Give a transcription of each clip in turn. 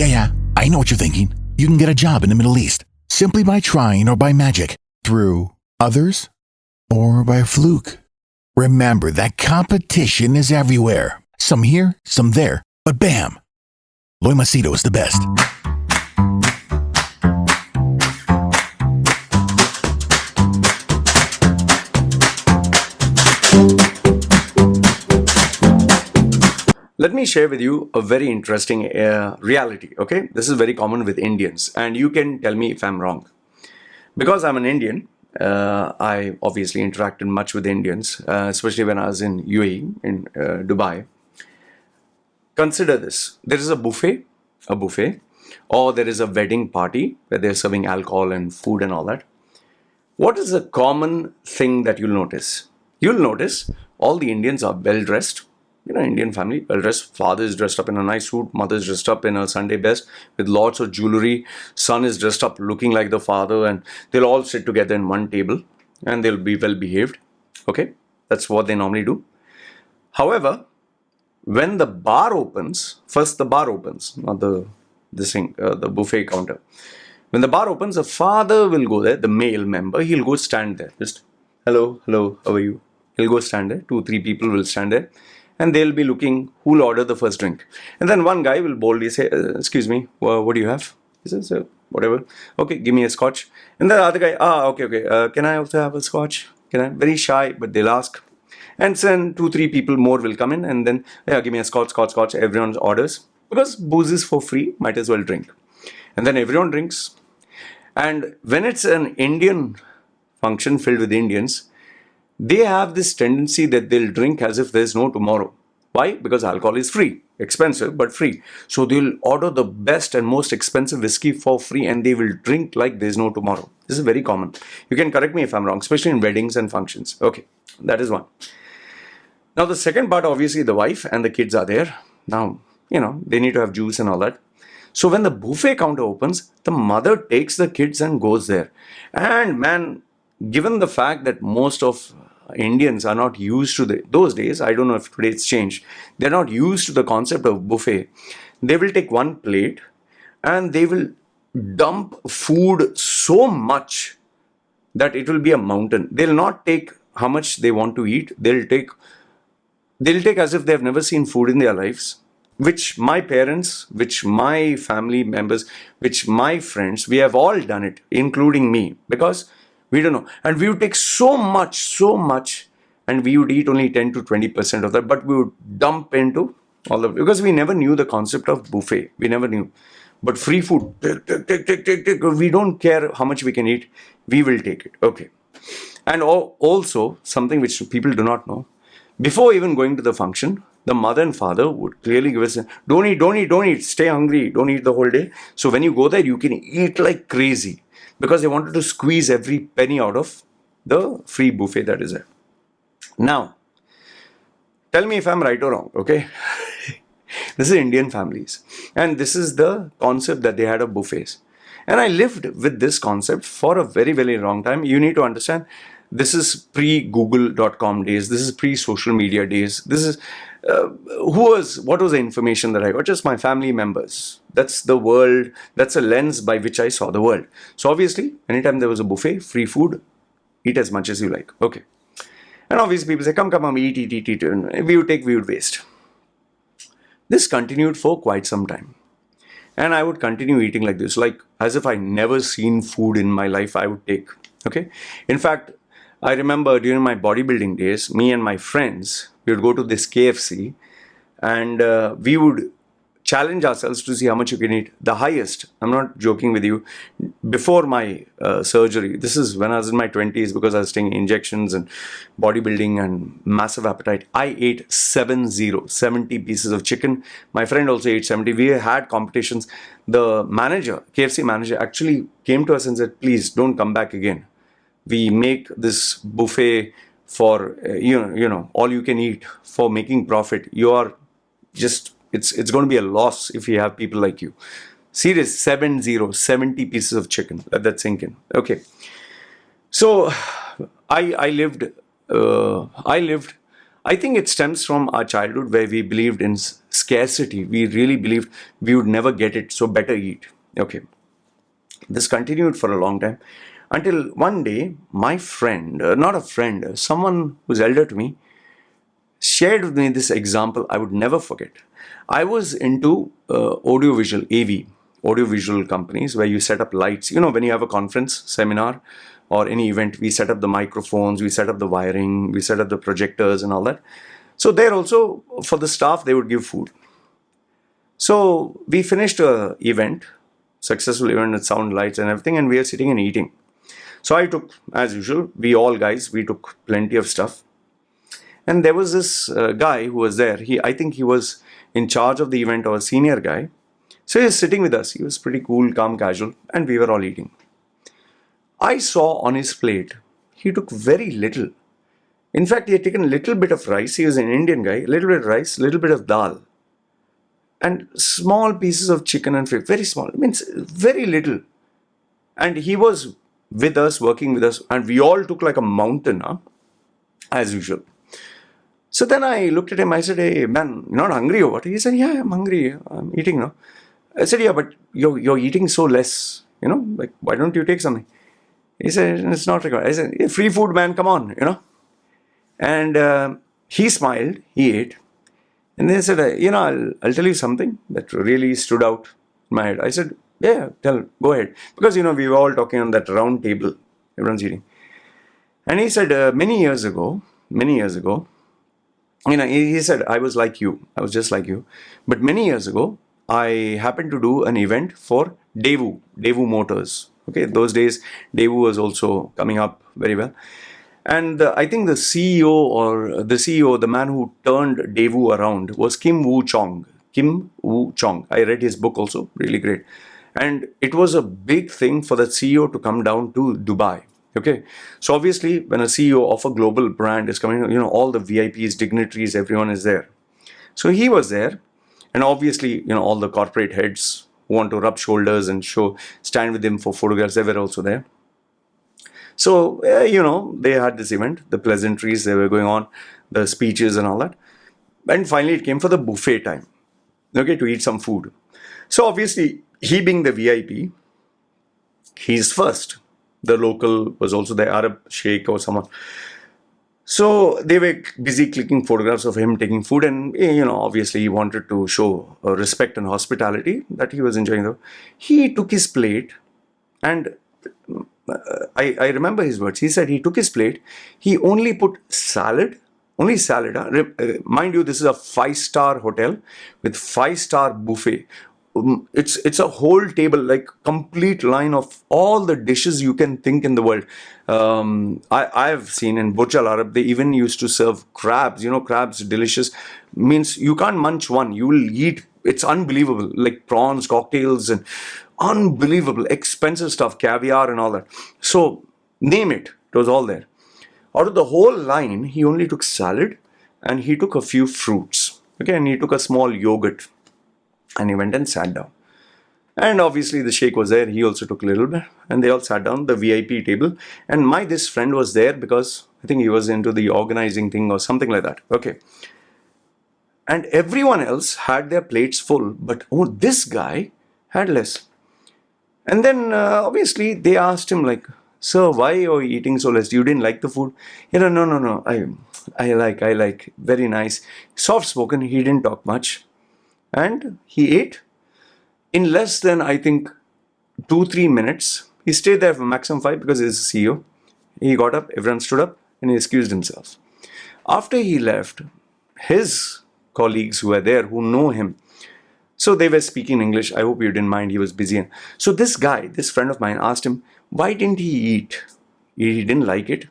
Yeah, I know what you're thinking. You can get a job in the Middle East simply by trying or by magic, through others, or by fluke. Remember that competition is everywhere. Some here, some there, but bam! Loy Machedo is the best. Let me share with you a very interesting reality, okay? This is very common with Indians, and you can tell me if I'm wrong. Because I'm an Indian, I obviously interacted much with Indians, especially when I was in UAE, in Dubai. Consider this. There is a buffet, or there is a wedding party where they're serving alcohol and food and all that. What is a common thing that you'll notice? You'll notice all the Indians are well-dressed. Indian family, well-dressed. Father is dressed up in a nice suit. Mother is dressed up in a Sunday best with lots of jewelry. Son is dressed up looking like the father, and they'll all sit together in one table and they'll be well-behaved. Okay, that's what they normally do. However, when the bar opens, first the bar opens, not the buffet counter. When the bar opens, the father will go there, the male member, he'll go stand there. Just, hello, how are you? He'll go stand there. 2-3 people will stand there. And they'll be looking who'll order the first drink. And then one guy will boldly say, excuse me, what do you have? He says, whatever. Okay, give me a scotch. And the other guy, okay. Can I also have a scotch? Can I? Very shy, but they'll ask. And then 2-3 people more will come in and then, give me a scotch. Everyone orders. Because booze is for free, might as well drink. And then everyone drinks. And when it's an Indian function filled with Indians, they have this tendency that they'll drink as if there's no tomorrow. Why? Because alcohol is free. Expensive, but free. So they'll order the best and most expensive whiskey for free and they will drink like there's no tomorrow. This is very common. You can correct me if I'm wrong, especially in weddings and functions. Okay, that is one. Now the second part, obviously the wife and the kids are there. Now, they need to have juice and all that. So when the buffet counter opens, the mother takes the kids and goes there. And man, given the fact that most of Indians are not used to those days, I don't know if today it's changed, they're not used to the concept of buffet. They will take one plate and they will dump food so much that it will be a mountain. They'll not take how much they want to eat. They'll take as if they've never seen food in their lives, which my parents, which my family members, which my friends, we have all done it, including me, because we don't know. And we would take so much, and we would eat only 10 to 20% of that, but we would dump into all of it because we never knew the concept of buffet. We never knew. But free food, take. We don't care how much we can eat. We will take it. Okay. And also, something which people do not know, before even going to the function, the mother and father would clearly give us, don't eat, stay hungry, don't eat the whole day. So when you go there, you can eat like crazy. Because they wanted to squeeze every penny out of the free buffet that is there. Now, tell me if I'm right or wrong, okay? This is Indian families. And this is the concept that they had of buffets. And I lived with this concept for a very, very long time. You need to understand, this is pre-google.com days. This is pre-social media days. This is, what was the information that I got? Just my family members. That's the world. That's a lens by which I saw the world. So obviously, anytime there was a buffet, free food, eat as much as you like. Okay. And obviously people say, come, eat. And we would waste. This continued for quite some time. And I would continue eating like this, like as if I never seen food in my life I would take. Okay. In fact, I remember during my bodybuilding days, me and my friends, we would go to this KFC and we would challenge ourselves to see how much you can eat. The highest, I'm not joking with you, before my surgery, this is when I was in my 20s because I was taking injections and bodybuilding and massive appetite, I ate 70 pieces of chicken. My friend also ate 70. We had competitions. The manager, KFC manager, actually came to us and said, please don't come back again. We make this buffet for, all you can eat for making profit. You are just, it's going to be a loss if you have people like you. Serious, 70 pieces of chicken. Let that sink in. Okay. So I lived, I think it stems from our childhood where we believed in scarcity. We really believed we would never get it, so better eat. Okay. This continued for a long time until one day my friend, not a friend, someone who's elder to me, shared with me this example I would never forget. I was into audiovisual, AV, audiovisual companies where you set up lights. You know, when you have a conference, seminar, or any event, we set up the microphones, we set up the wiring, we set up the projectors and all that. So there also, for the staff, they would give food. So we finished a event, successful event with sound, lights and everything, and we are sitting and eating. So I took, as usual, we took plenty of stuff. And there was this guy who was there. I think he was in charge of the event, or a senior guy. So he was sitting with us. He was pretty cool, calm, casual, and we were all eating. I saw on his plate, he took very little. In fact, he had taken a little bit of rice. He was an Indian guy. A little bit of rice, a little bit of dal. And small pieces of chicken and fish. Very small. It means very little. And he was with us, working with us. And we all took like a mountain, as usual. So then I looked at him, I said, "Hey man, you're not hungry or what?" He said, "Yeah, I'm hungry, I'm eating now." I said, "Yeah, but you're eating so less, like why don't you take something?" He said, "It's not required." I said, "Yeah, free food, man, come on, And he smiled, he ate. And then he said, I'll tell you something that really stood out in my head. I said, "Yeah, go ahead." Because, we were all talking on that round table, everyone's eating. And he said, many years ago, he said, I was just like you. But many years ago, I happened to do an event for Daewoo Motors. Okay, those days, Daewoo was also coming up very well. And I think the CEO, the man who turned Daewoo around, was Kim Woo Chong. I read his book also, really great. And it was a big thing for the CEO to come down to Dubai. Okay, so obviously when a CEO of a global brand is coming, all the VIPs, dignitaries, everyone is there. So he was there, and obviously, all the corporate heads who want to rub shoulders and stand with him for photographs, they were also there. So, they had this event, the pleasantries, they were going on, the speeches and all that. And finally it came for the buffet time, okay, to eat some food. So obviously, he being the VIP, he's first. The local was also the Arab sheikh or someone. So they were busy clicking photographs of him taking food, and obviously he wanted to show respect and hospitality that he was enjoying. He took his plate, and I remember his words. He said he took his plate. He only put salad. Only salad. Mind you, this is a 5-star hotel with 5-star buffet. It's a whole table, like complete line of all the dishes you can think in the world. I've seen in Burj Al Arab, they even used to serve crabs. Crabs, delicious. Means you can't munch one. You will eat. It's unbelievable. Like prawns, cocktails, and unbelievable expensive stuff, caviar and all that. So name it. It was all there. Out of the whole line, he only took salad and he took a few fruits. Okay, and he took a small yogurt. And he went and sat down. And obviously the sheikh was there. He also took a little bit. And they all sat down, the VIP table. And this friend was there because I think he was into the organizing thing or something like that. Okay. And everyone else had their plates full. But this guy had less. And then obviously they asked him like, "Sir, why are you eating so less? You didn't like the food?" No. I like. Very nice. Soft spoken. He didn't talk much. And he ate in less than, I think, 2-3 minutes. He stayed there for maximum 5 because he's the CEO. He got up, everyone stood up, and he excused himself. After he left, his colleagues who were there, who know him, so they were speaking English. I hope you didn't mind, he was busy. So this friend of mine, asked him, why didn't he eat? He didn't like it.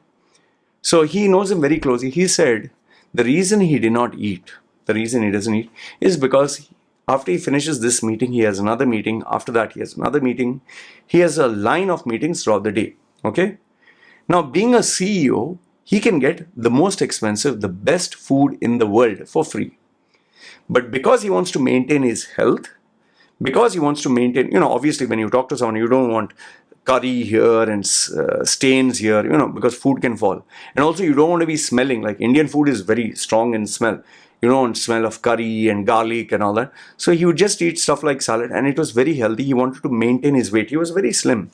So he knows him very closely. He said, the reason he did not eat, the reason he doesn't eat, is because after he finishes this meeting, he has another meeting. After that, he has another meeting. He has a line of meetings throughout the day. Okay? Now, being a CEO, he can get the most expensive, the best food in the world for free. But because he wants to maintain his health, because he wants to maintain, obviously when you talk to someone, you don't want curry here and stains here, because food can fall. And also you don't want to be smelling, like Indian food is very strong in smell. you don't smell of curry and garlic and all that. So he would just eat stuff like salad, and it was very healthy. He wanted to maintain his weight. He was very slim.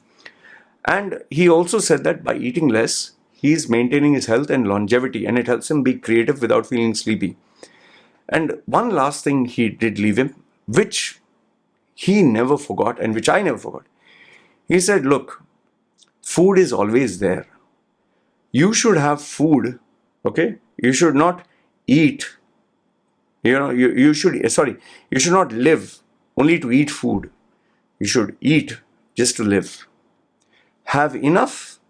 And he also said that by eating less, he's maintaining his health and longevity, and it helps him be creative without feeling sleepy. And one last thing he did leave him, which he never forgot and which I never forgot. He said, look, food is always there. You should have food, okay? You should not eat, you should not live only to eat food. You should eat just to live. Have enough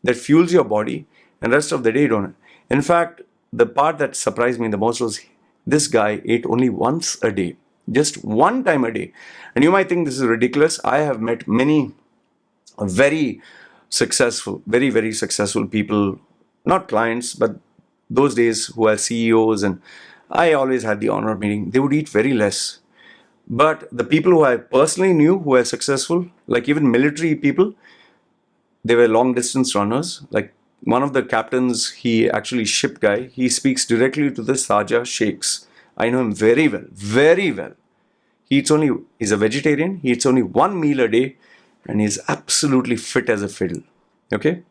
that fuels your body, and rest of the day don't. In fact, the part that surprised me the most was this guy ate only once a day, just one time a day. And you might think this is ridiculous. I have met many very successful, very, very successful people, not clients, but those days who are CEOs, and I always had the honor of meeting. They would eat very less. But the people who I personally knew who were successful, like even military people, they were long distance runners. Like one of the captains, he actually ship guy, he speaks directly to the Saja sheikhs. I know him very well, very well. He's a vegetarian, he eats only one meal a day, and he's absolutely fit as a fiddle. Okay?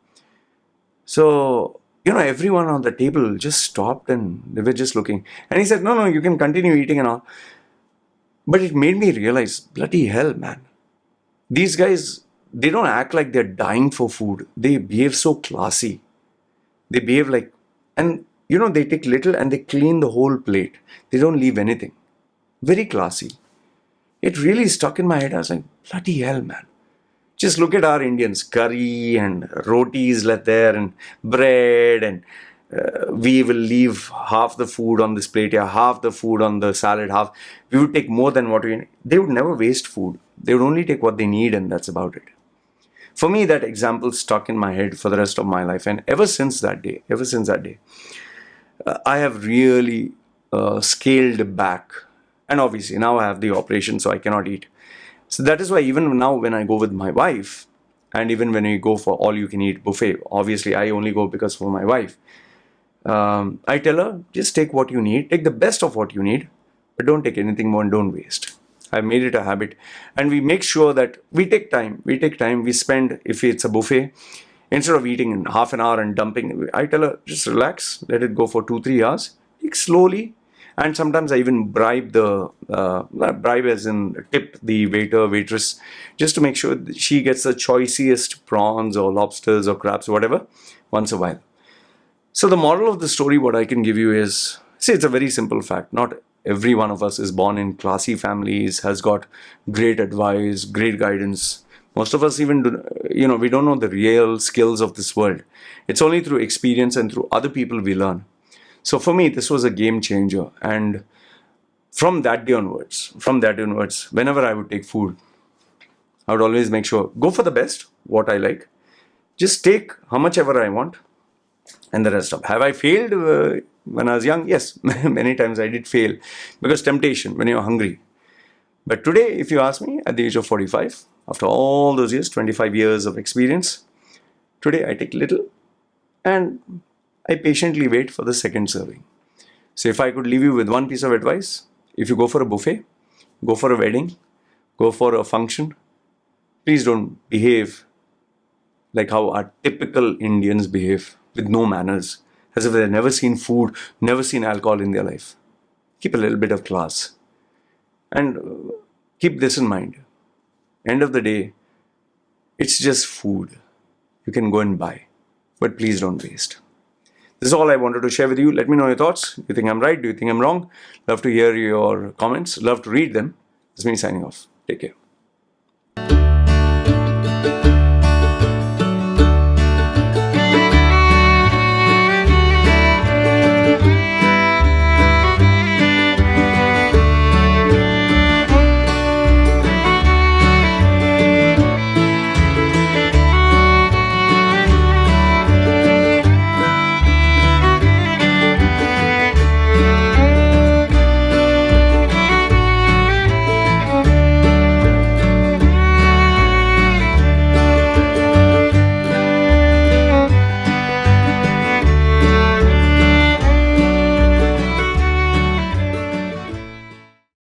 So, everyone on the table just stopped and they were just looking. And he said, no, you can continue eating and all. But it made me realize, bloody hell, man. These guys, they don't act like they're dying for food. They behave so classy. They behave like, and they take little and they clean the whole plate. They don't leave anything. Very classy. It really stuck in my head. I was like, bloody hell, man. Just look at our Indians, curry and rotis left there and bread, and we will leave half the food on this plate, half the food on the salad, half. We would take more than what we need. They would never waste food. They would only take what they need, and that's about it. For me, that example stuck in my head for the rest of my life. And ever since that day, I have really scaled back. And obviously now I have the operation, so I cannot eat. So that is why even now when I go with my wife, and even when we go for all you can eat buffet, obviously I only go because for my wife, I tell her, just take what you need, take the best of what you need, but don't take anything more and don't waste. I've made it a habit, and we make sure that we take time, we spend, if it's a buffet, instead of eating in half an hour and dumping, I tell her, just relax, let it go for 2-3 hours, take slowly. And sometimes I even bribe bribe as in tip the waiter, waitress, just to make sure that she gets the choicest prawns or lobsters or crabs or whatever once a while. So the moral of the story, what I can give you is, see, it's a very simple fact. Not every one of us is born in classy families, has got great advice, great guidance. Most of us even, we don't know the real skills of this world. It's only through experience and through other people we learn. So for me, this was a game changer. And from that day onwards, whenever I would take food, I would always make sure, go for the best, what I like. Just take how much ever I want, and the rest up. Have I failed when I was young? Yes, many times I did fail. Because temptation, when you're hungry. But today, if you ask me, at the age of 45, after all those years, 25 years of experience, today I take little and I patiently wait for the second serving. So if I could leave you with one piece of advice, if you go for a buffet, go for a wedding, go for a function, please don't behave like how our typical Indians behave, with no manners, as if they've never seen food, never seen alcohol in their life. Keep a little bit of class. And keep this in mind. End of the day, it's just food. You can go and buy, but please don't waste. This is all I wanted to share with you. Let me know your thoughts. Do you think I'm right? Do you think I'm wrong? Love to hear your comments. Love to read them. This is me signing off. Take care.